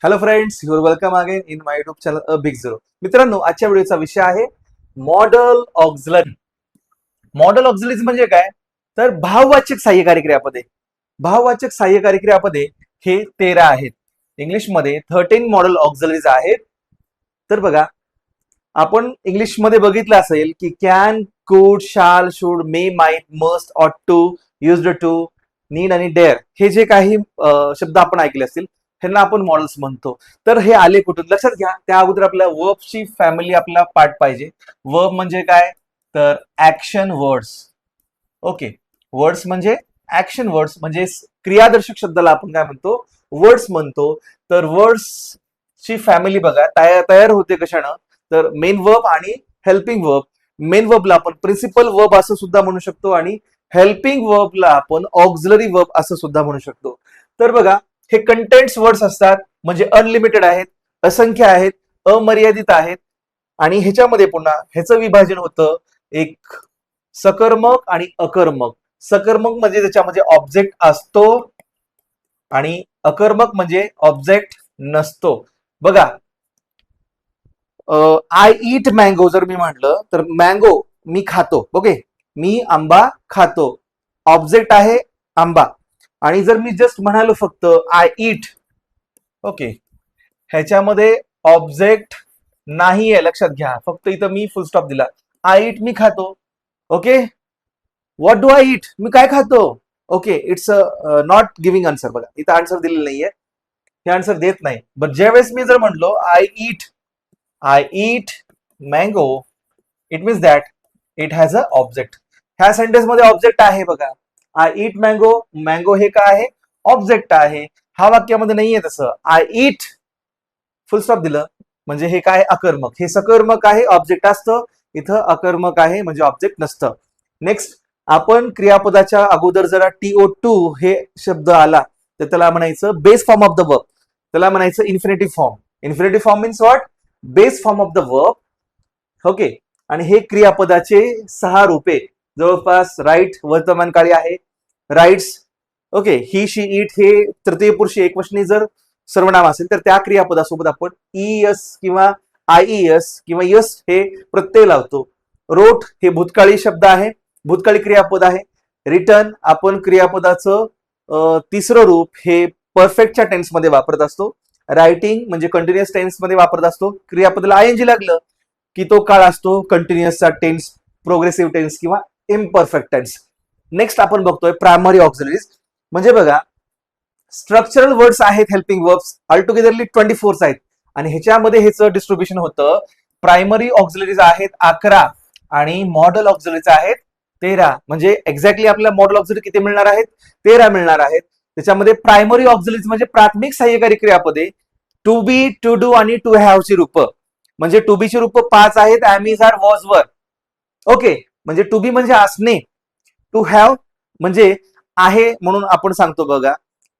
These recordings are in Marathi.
Hello friends, your welcome again in my YouTube channel a big zero. मित्रांनो, आजच्या व्हिडिओचा विषय आहे मॉडल ऑक्झिलरी. मॉडल ऑक्झिलरीज म्हणजे काय? तर भाववाचक सहाय्यकारी क्रियापदे. भाववाचक सहाय्यकारी क्रियापदे हे 13 आहेत. इंग्लिशमध्ये 13 मॉडल ऑक्झिलरीज आहेत. तर बघा, आपण इंग्लिशमध्ये बघितलं असेल की कॅन, कुड, शाल, शुड, मे, माइट, मस्ट, ऑट टू, युज्ड टू, नीड आणि डेअर हे जे काही शब्द आपण ऐकले असतील ह्यांना आपण मॉडेल्स म्हणतो. तर हे आले कुठून लक्षात घ्या. त्या अगोदर आपल्या वर्बची फॅमिली आपला पार्ट पाहिजे. वर्ब म्हणजे काय? तर ऍक्शन वर्ड्स. ओके, वर्ड्स म्हणजे ऍक्शन वर्ड्स म्हणजे क्रियादर्शक शब्दाला आपण काय म्हणतो? वर्ड्स म्हणतो. तर वर्ड्स ची फॅमिली बघा तयार होते कशानं? तर मेन वर्ब आणि हेल्पिंग वर्ब. मेन वर्बला आपण प्रिन्सिपल वर्ब असं सुद्धा म्हणू शकतो आणि हेल्पिंग वर्बला आपण ऑक्झिलरी वर्ब असं सुद्धा म्हणू शकतो. तर बघा, हे कंटेंट्स वर्ड्स असतात म्हणजे अनलिमिटेड आहेत, असंख्य आहेत, अमर्यादित आहेत आणि ह्याच्यामध्ये पुन्हा ह्याचं विभाजन होतं एक सकर्मक आणि अकर्मक. सकर्मक म्हणजे त्याच्यामध्ये ऑब्जेक्ट असतो आणि अकर्मक म्हणजे ऑब्जेक्ट नसतो. बघा, आय ईट मँगो जर मी म्हटलं तर मँगो मी खातो. ओके, मी आंबा खातो. ऑब्जेक्ट आहे आंबा. आणि जर मी जस्ट म्हणालो फक्त आय ईट, ओके, ह्याच्यामध्ये ऑब्जेक्ट नाही आहे, लक्षात घ्या. फक्त इथं मी फुल स्टॉप दिला. आय ईट मी खातो. ओके, व्हॉट डू आय ईट मी काय खातो. Okay, it's not giving answer. बघा, इथं आन्सर दिलेलं नाहीये, हे आन्सर देत नाही. बट ज्यावेळेस मी जर म्हणलो I eat mango, it means that it has a object. ह्या सेंटेन्स मध्ये ऑब्जेक्ट आहे. बघा, आय ईट मँगो, मँगो हे काय आहे? ऑब्जेक्ट आहे. हा वाक्यामध्ये नाहीये तसं. आय ईट फुल स्टॉप दिलं म्हणजे हे काय? अकर्मक. हे सकर्मक आहे, ऑब्जेक्ट असतं. इथं अकर्मक आहे म्हणजे ऑब्जेक्ट नसतं. नेक्स्ट, आपण क्रियापदाच्या अगोदर जरा TO2 हे शब्द आला तर त्याला म्हणायचं base form of the verb. त्याला म्हणायचं infinitive form. Infinitive form means what? Base form of the verb. Okay, आणि हे क्रियापदाचे 6 रूपे जवळपास राईट वर्तमानकाळी आहे. Rights, okay, he she it हे तृतीय पुरुषी एकवचनी जर सर्वनाम असेल तर त्या क्रियापदासोबत आपण ईएस किंवा आयईएस किंवा यस हे प्रत्यय लावतो. रोट हे भूतकाळी शब्द आहे, भूतकाळी क्रियापद आहे. रिटर्न आपण क्रियापदाचं तिसरं रूप हे परफेक्टच्या टेन्स मध्ये वापरत असतो. रायटिंग म्हणजे कंटिन्युअस टेन्स मध्ये वापरत असतो. क्रियापदाला आयएनजी लागलं की तो काळ असतो कंटिन्युअसचा टेन्स, प्रोग्रेसिव्ह टेन्स किंवा इम्परफेक्ट टेन्स. नेक्स्ट आपण बघतोय प्रायमरी ऑक्झिलरीज. म्हणजे बघा, स्ट्रक्चरल वर्ड्स आहेत हेल्पिंग वर्ब्स ऑल टुगेदरली 24 आहेत आणि ह्याच्यामध्ये ह्याचं डिस्ट्रीब्युशन होतं. प्रायमरी ऑक्झिलरीज आहेत 11 आणि मॉडल ऑक्झिलरीज आहेत 13. म्हणजे एक्झॅक्टली आपल्या मॉडल ऑक्झिलरी किती मिळणार आहेत? 13 मिळणार आहेत. त्याच्यामध्ये प्रायमरी ऑक्झिलरीज म्हणजे प्राथमिक सहाय्यकारी क्रियापदे टू बी, टू डू आणि टू हॅव ची रूप. म्हणजे टू बी ची रूप 5 आहेत. ऍम, इज, आर, वॉज, वर. ओके, म्हणजे टू बी म्हणजे असणे, टू हॅव म्हणजे आहे म्हणून आपण सांगतो. बघा,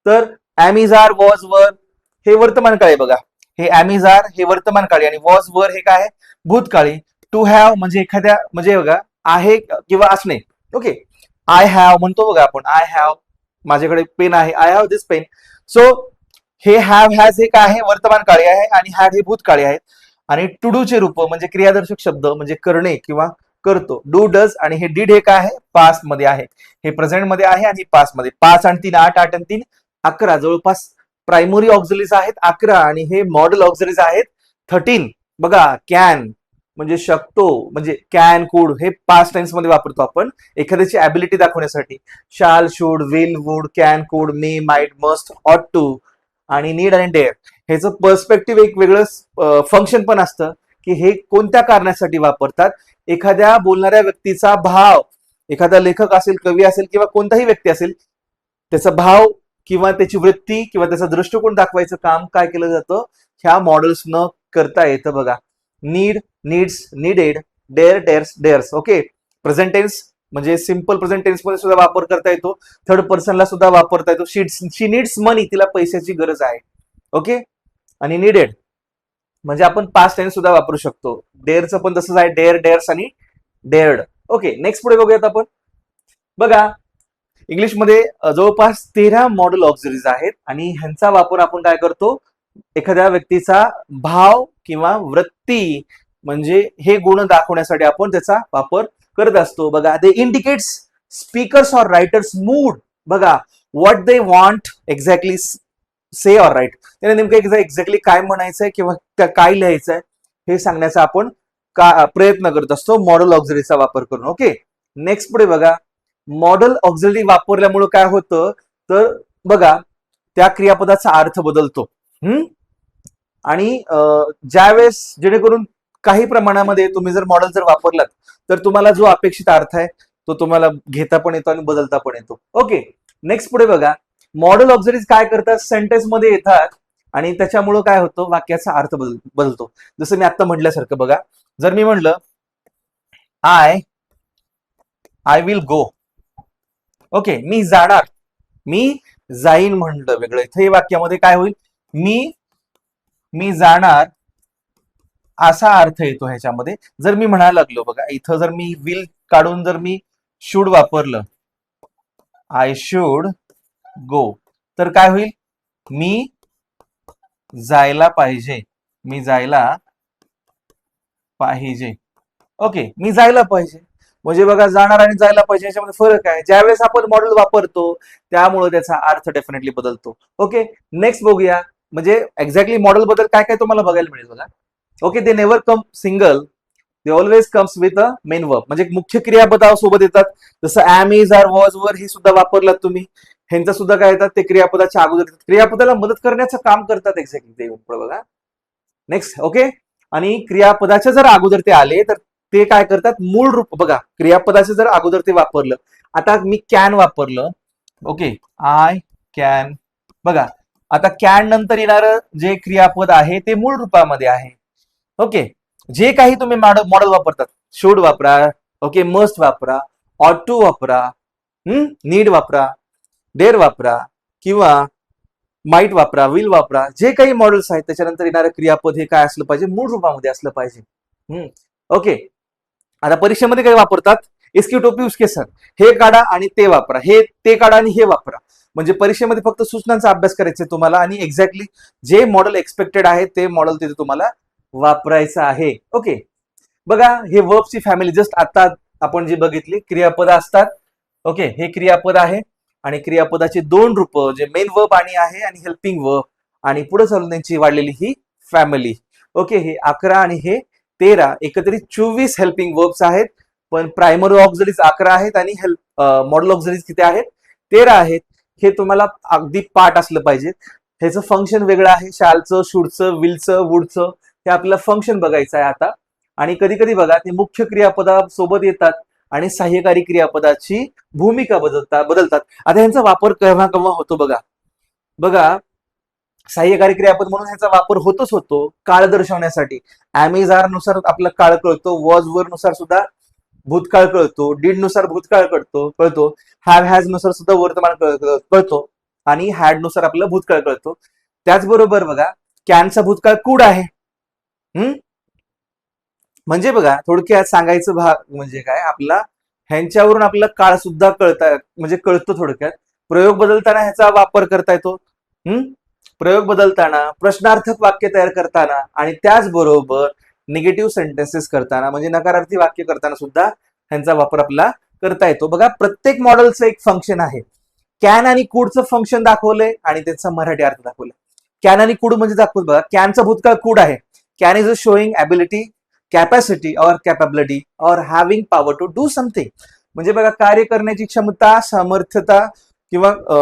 तर ऍम, इज, आर, वॉज, वर हे वर्तमान काळी. बघा, हे ऍम, इज, आर हे वर्तमान काळी आणि वॉज, वर हे काय आहे? भूतकाळी. टू हॅव म्हणजे एखाद्या म्हणजे बघा आहे किंवा असणे. ओके, आय हॅव म्हणतो बघा आपण, आय हॅव माझ्याकडे पेन आहे, I have this pen. So हे हॅव, हॅज हे काय आहे? वर्तमान काळी आहे आणि हॅड हे भूतकाळी आहेत. आणि टू डू चे रूप म्हणजे क्रियादर्शक शब्द म्हणजे करणे किंवा करतो. डू, डज आणि हे डीड हे काय आहे? पास्ट मध्ये आहे. हे प्रेझेंट मध्ये आहे आणि पास्ट मध्ये. 5 आणि 3 8, 8 आणि 3 11. जवळपास प्रायमरी ऑक्झिलरीज आहेत 11 आणि हे मॉडल ऑक्झिलरीज आहेत 13. बघा, कॅन म्हणजे शकतो, म्हणजे कॅन, कुड हे पास्ट टेन्स मध्ये वापरतो आपण एखाद्याची ऍबिलिटी दाखवण्यासाठी. शाल, शुड, विल, वुड, कॅन, कुड, मे, माइट, मस्ट, ऑट टू आणि नीड आणि डेअर ह्याचं पर्स्पेक्टिव्ह एक वेगळं फंक्शन पण असतं की हे कोणत्या कारणासाठी वापरतात. एखाद्या बोलणाऱ्या व्यक्तीचा भाव, एखादा लेखक असेल, कवी असेल किंवा कोणताही व्यक्ती असेल, त्याचा भाव किंवा त्याची वृत्ती किंवा त्याचा दृष्टिकोन दाखवायचं काम काय केलं जातं? ह्या मॉडेल्स न करता येतं. बघा, need, needs, needed, dare, dares, dares. Okay, present tense म्हणजे सिंपल प्रेझेंट टेन्स मध्ये सुद्धा वापर करता येतो. थर्ड पर्सनला सुद्धा वापरता येतो. शी नीड्स मनी, तिला पैशाची गरज आहे. ओके, आणि नीडेड म्हणजे आपण पास्ट टेन्स सुद्धा वापरू शकतो. डेअरचं पण तसंच आहे, डेअर, डेअर्स आणि डेअर्ड. ओके, नेक्स्ट पुढे बघूयात आपण. बघा, इंग्लिशमध्ये जवळपास 13 मॉडल ऑक्झिलरीज आहेत आणि ह्यांचा वापर आपण काय करतो? एखाद्या व्यक्तीचा भाव किंवा वृत्ती म्हणजे हे गुण दाखवण्यासाठी आपण त्याचा वापर करत असतो. बघा, they indicates speakers or writers mood. बघा, what they want exactly say or write, त्याने नेमकं एक्झॅक्टली काय म्हणायचंय किंवा काय लिहायचंय हे सांगण्याचा आपण प्रयत्न करत असतो मॉडल ऑक्झिलरीचा वापर करून. ओके, नेक्स्ट पुढे बघा, मॉडल ऑक्झिलरी वापरल्यामुळे काय होतं तर बघा त्या क्रियापदाचा अर्थ बदलतो. आणि ज्यावेळेस जेणेकरून काही प्रमाणामध्ये तुम्ही जर मॉडेल जर वापरलात तर तुम्हाला जो अपेक्षित अर्थ आहे तो तुम्हाला घेता पण येतो आणि बदलता पण येतो. ओके, नेक्स्ट पुढे बघा, मॉडेल ऑक्झिलरीज काय करतात, सेंटेन्स मध्ये येतात आणि त्याच्यामुळं काय होतं, वाक्याचा अर्थ बदलतो. जसं मी आता म्हटल्यासारखं बघा, जर मी म्हटलं आय विल गो, ओके, मी जाणार, मी जाईन म्हणलं वेगळं, इथे वाक्यामध्ये काय होईल, मी जाणार असा अर्थ येतो ह्याच्यामध्ये. जर मी म्हणायला लागलो बघा, इथं जर मी विल काढून जर मी शुड वापरलं, आय शुड गो, तर काय होईल, मी जायला पाहिजे, मी जायला पाहिजे. ओके, मी जायला पाहिजे म्हणजे बघा, जाणार आणि जायला पाहिजे याच्यामध्ये फरक आहे. ज्यावेळेस आपण मॉडेल वापरतो त्यामुळे त्याचा अर्थ डेफिनेटली बदलतो. ओके, नेक्स्ट बघूया, म्हणजे एक्झॅक्टली मॉडेल बद्दल काय काय तुम्हाला बघायला मिळेल बघा. Okay, they never come single, they always comes with a main verb, म्हणजे मुख्य क्रियापदासोबत येतात. जसं ऍम, इज, आर, वॉज, वर हे सुद्धा वापरलात तुम्ही, ह्यांचं सुद्धा काय येतात, ते क्रियापदाच्या अगोदर येतात, क्रियापदाला मदत करण्याचं काम करतात एक्झॅक्टली ते. बघा नेक्स्ट. ओके, आणि क्रियापदाच्या जर अगोदर ते आले तर ते काय करतात, मूळ रूप. बघा, क्रियापदाचं जर अगोदर ते वापरलं, आता मी कॅन वापरलं, ओके, आय कॅन, बघा आता कॅन नंतर येणारं जे क्रियापद आहे ते मूळ रूपामध्ये आहे. ओके, जे काही तुम्ही मॉडेल वापरतात, शुड वापरा, ओके, मस्ट वापरा, ऑट टू वापरा, नीड वापरा, डेअर वापरा किंवा माइट वापरा, विल वापरा, जे काही मॉडेल्स आहेत त्याच्यानंतर येणारं क्रियापद हे काय असलं पाहिजे, मूळ रूपामध्ये असलं पाहिजे. ओके, आता परीक्षेमध्ये काय वापरतात, इसकी टोपी उसके सर, हे काढा आणि ते वापरा, हे ते काढा आणि हे वापरा. म्हणजे परीक्षेमध्ये फक्त सूचनांचा अभ्यास करायचा आहे तुम्हाला आणि एक्झॅक्टली जे मॉडेल एक्सपेक्टेड आहे ते मॉडेल तिथे तुम्हाला वापरायचं आहे. ओके, बघा, हे वर्बची फॅमिली जस्ट आता आपण जी बघितली, क्रियापद असतात. ओके, हे क्रियापद आहे आणि क्रियापदाचे दोन रूप, जे मेन वर्ब आणि हेल्पिंग वर्ब, आणि पुढे चालून त्यांची वाढलेली ही फॅमिली. ओके, हे 11 आणि हे 13, एकत्रित 24 हेल्पिंग वर्ब्स आहेत. पण प्रायमरी ऑक्झिलरीज 11 आहेत आणि मॉडेल ऑक्झिलरीज किती आहेत, 13 आहेत. हे तुम्हाला अगदी पाठ असलं पाहिजे. ह्याचं फंक्शन वेगळं आहे, शालचं, शुडचं, विलचं, वुडचं, हे आपल्याला फंक्शन बघायचं आहे आता. आणि कधी कधी बघा, ते मुख्य क्रियापदासोबत येतात आणि सहाय्यकारी क्रियापदाची भूमिका बदलतात. आता यांचा वापर केव्हा केव्हा होतो बघा. बघा, सहाय्यकारी क्रियापद म्हणून ह्याचा वापर होतच होतो काळ दर्शवण्यासाठी. ऍमेझार नुसार आपला काळ कळतो, वॉज वर नुसार सुद्धा भूतकाळ कळतो, डीड नुसार भूतकाळ कळतो, हॅव हॅज नुसार सुद्धा वर्तमान कळतो आणि हॅड नुसार आपला भूतकाळ कळतो. त्याचबरोबर बघा, कॅनचा भूतकाळ कुड आहे. म्हणजे बघा, थोडक्यात सांगायचं भाग म्हणजे काय, आपला ह्यांच्यावरून आपला काळ सुद्धा म्हणजे कळतो. थोडक्यात प्रयोग बदलताना ह्याचा वापर करता येतो. प्रयोग बदलताना, प्रश्नार्थक वाक्य तयार करताना आणि त्याचबरोबर निगेटिव्ह सेंटेन्सेस करताना, म्हणजे नकारार्थी वाक्य करताना सुद्धा ह्यांचा वापर आपला करता येतो. बघा, प्रत्येक मॉडेलचं एक फंक्शन आहे. कॅन आणि कुडचं फंक्शन दाखवलंय आणि त्याचा मराठी अर्थ दाखवलाय. कॅन आणि कुड म्हणजे दाखवत बघा, कॅनचा भूतकाळ कुड आहे. Can is a showing ability, capacity और कॅपेबिलिटी और having power to do something, म्हणजे बघा, कार्य करण्याची क्षमता,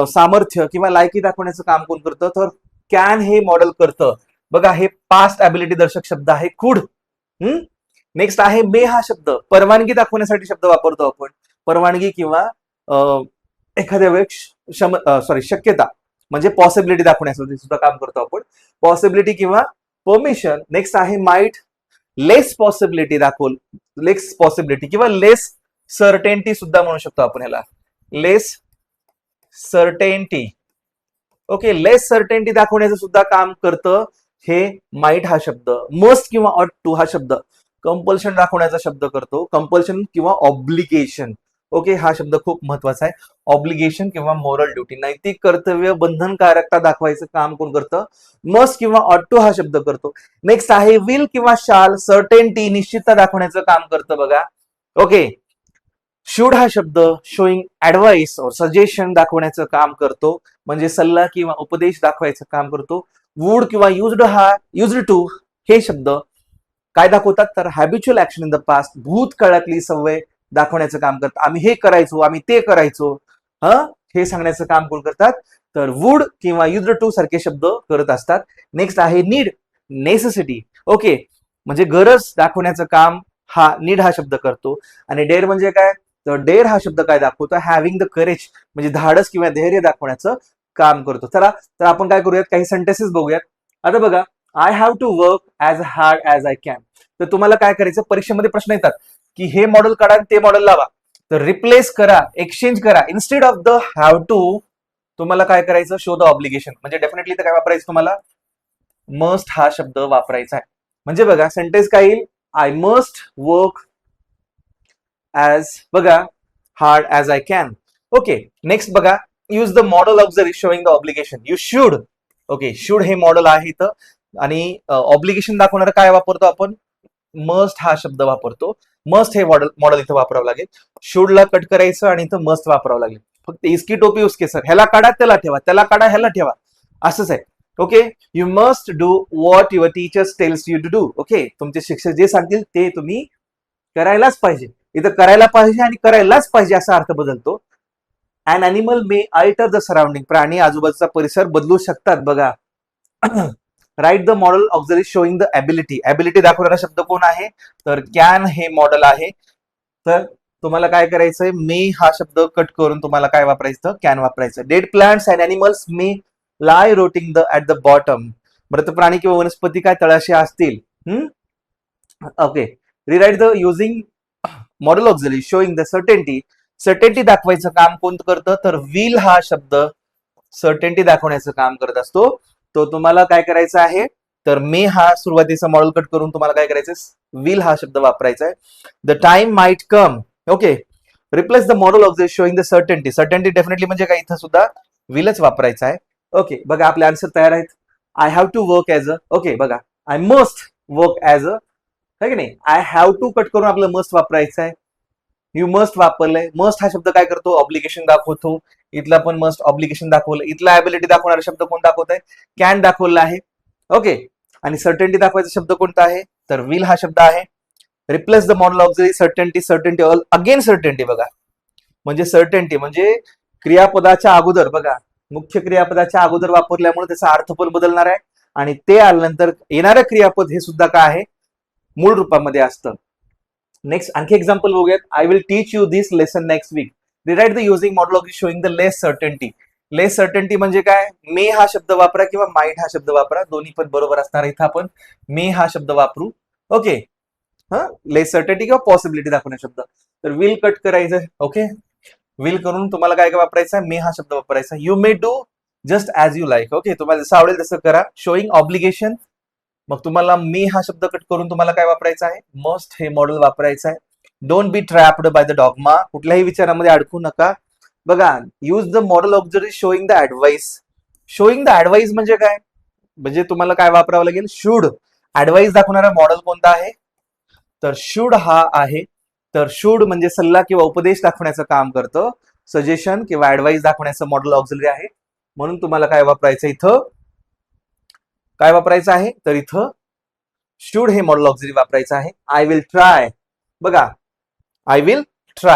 सामर्थ्य किंवा लायकी दाखवण्याचं काम कोण करतं, तर कॅन हे मॉडेल करतं. बघा, हे पास्ट ॲबिलिटी दर्शक शब्द आहे कुड. नेक्स्ट आहे मे, हा शब्द परवानगी दाखवण्यासाठी शब्द वापरतो आपण. परवानगी किंवा एखाद्या वेळेस शक्यता म्हणजे पॉसिबिलिटी दाखवण्यासाठी सुद्धा काम करतो आपण, पॉसिबिलिटी किंवा परमिशन. नेक्स्ट आहे माइट, लेस पॉसिबिलिटी लेस पॉसिबिलिटी किंवा लेस सर्टेनिटी सुद्धा म्हणू शकतो आपण ह्याला, लेस सर्टेनिटी. ओके, लेस सर्टेनिटी दाखवण्याचं सुद्धा काम करतं हे माइट हा शब्द. मस्ट किंवा ऑट टू हा शब्द कंपल्शन दाखवण्याचा शब्द करतो, कंपल्शन किंवा ऑब्लिगेशन. ओके, हा शब्द खूप महत्वाचा आहे. ऑब्लिगेशन किंवा मोरल ड्युटी, नैतिक कर्तव्य, बंधनकारकता दाखवायचं काम कोण करतं? मस्ट किंवा ऑट टू हा शब्द करतो. नेक्स्ट आहे विल किंवा शाल, सर्टेनिटी, निश्चितता दाखवण्याचं काम करतं बघा. ओके, शुड हा शब्द शोईंग ऍडवाइस और सजेशन दाखवण्याचं काम करतो, म्हणजे सल्ला किंवा उपदेश दाखवायचं काम करतो. वुड किंवा युज्ड टू हे शब्द काय दाखवतात? तर habitual action in the past, भूतकाळातली सवय दाखवण्याचं काम करतात. आम्ही हे करायचो, आम्ही ते करायचो, हे सांगण्याचं काम कोण करतात? तर वुड किंवा युज्ड टू सारखे शब्द करत असतात. नेक्स्ट आहे नीड, नेसेसिटी. ओके, म्हणजे गरज दाखवण्याचं काम नीड हा शब्द करतो. आणि डेअर म्हणजे काय? तर डेअर हा शब्द काय दाखवतो? हॅव्हिंग द करेज, म्हणजे धाडस किंवा धैर्य दाखवण्याचं काम करतो. चला तर आपण काय करूयात, काही सेंटेन्सेस बघूयात. आता बघा, I have to work as hard as I can. तर तुम्हाला काय करायचं, परीक्षेमध्ये प्रश्न येतात की हे मॉडेल काढा आणि ते मॉडेल लावा. तर रिप्लेस करा, एक्सचेंज करा. Instead of the have to तुम्हाला काय करायचं? Show the obligation. म्हणजे डेफिनेटली काय वापरायचं तुम्हाला? मस्ट हा शब्द वापरायचा आहे. म्हणजे बघा सेंटेन्स काय येईल? आय मस्ट वर्क ऍज बघा hard as I can. Okay, next बघा, use the modal auxiliary showing the obligation. You should. Okay, should हे मॉडेल आहे इथं आणि ऑब्लिगेशन दाखवणारं काय वापरतो आपण? मस्ट हा शब्द वापरतो. मस्ट हे मॉडेल इथं वापरावं लागेल. शुडला कट करायचं आणि इथं मस्ट वापरावं लागेल. फक्त इसकी टोपी उसके सर, ह्याला काढा त्याला ठेवा, त्याला काढा ह्याला ठेवा, असंच आहे. Okay, you must do what your teachers tells you to do. Okay, तुमचे शिक्षक जे सांगतील ते तुम्ही करायलाच पाहिजे. इथं करायला पाहिजे आणि करायलाच पाहिजे असा अर्थ बदलतो. An animal may alter the surrounding, प्राणी आजूबाजूचा परिसर बदलू शकतात बघा. Write the modal auxiliary showing the ability. Ability दाखवणारा शब्द कोण आहे? तर कॅन हे मॉडेल आहे. तर तुम्हाला काय करायचंय? मे हा शब्द कट करून तुम्हाला काय वापरायचं? कॅन वापरायचं. Dead plants and animals may lie rotting the at the bottom. मृत प्राणी किंवा वनस्पती काय तळाशी असतील. Okay, rewrite the using modal auxiliary showing the certainty. Certainty दाखवायचं काम कोण करतं? तर विल हा शब्द सर्टेनिटी दाखवण्याचं काम करत असतो. तो तुम्हाला काय करायचं आहे? तर मे हा सुरुवातीचा मॉडेल कट करून तुम्हाला काय करायचं? विल हा शब्द वापरायचा आहे. The time might come. Okay, replace the model of the showing the certainty. Certainty definitely म्हणजे काय? इथं सुद्धा विलच वापरायचा आहे. ओके, बघा आपले आन्सर तयार आहेत. I have to work as a. Okay बघा, I must work as a, है की नाही? आय हॅव टू कट करून आपलं मस्ट वापरायचं आहे. You must वापरलंय. मस्ट हा शब्द काय करतो? ऑब्लिगेशन दाखवतो. इथला पण मस्ट ऑब्लिगेशन दाखवलं. इथला ॲबिलिटी दाखवणारा शब्द कोण दाखवत आहे? कॅन दाखवला आहे. ओके, आणि सर्टेनिटी दाखवायचा शब्द कोणता आहे? तर विल हा शब्द आहे. Replace the model of the certainty. Certainty again certainty बघा, म्हणजे सर्टेनिटी म्हणजे क्रियापदाच्या अगोदर बघा, मुख्य क्रियापदाच्या अगोदर वापरल्यामुळे त्याचा अर्थ पण बदलणार आहे आणि ते आल्यानंतर येणारं क्रियापद हे सुद्धा काय आहे? मूळ रूपामध्ये असतं. नेक्स्ट आणखी एक्झाम्पल बघूयात. I will teach you this lesson next week. Rewrite the using model of showing the less certainty. Less certainty म्हणजे काय? मे हा शब्द वापरा किंवा माइट हा शब्द वापरा, दोन्ही पण बरोबर असणार. इथं आपण मे हा शब्द वापरू. ओके, लेस सर्टेनिटी किंवा पॉसिबिलिटी दाखवणे शब्द. तर विल कट करायचं. ओके, विल करून तुम्हाला काय काय वापरायचं? मे हा शब्द वापरायचा. You may do just as you like. Okay, तुम्हाला जसं आवडेल तसं करा. शोईंग ऑब्लिगेशन, मग तुम्हाला मी हा शब्द कट करून तुम्हाला काय वापरायचं आहे? मस्ट हे मॉडेल वापरायचं आहे. Don't be trapped by the dogma, कुठल्याही विचारामध्ये अडकू नका. बघा, use the modal auxiliary showing the advice. Showing the advice म्हणजे काय? म्हणजे तुम्हाला काय वापरावं लागेल? शुड. ऍडवाइस दाखवणारा मॉडेल कोणता आहे? तर शुड हा आहे. तर शुड म्हणजे सल्ला किंवा उपदेश दाखवण्याचं काम करतं. सजेशन किंवा ऍडवाइस दाखवण्याचं मॉडेल ऑक्झिलरी आहे. म्हणून तुम्हाला काय वापरायचं? इथं काय वापरायचं आहे? तर इथं शुड हे मॉडेल ऑक्झिलरी वापरायचं आहे. I will try. बघा, आय विल ट्राय.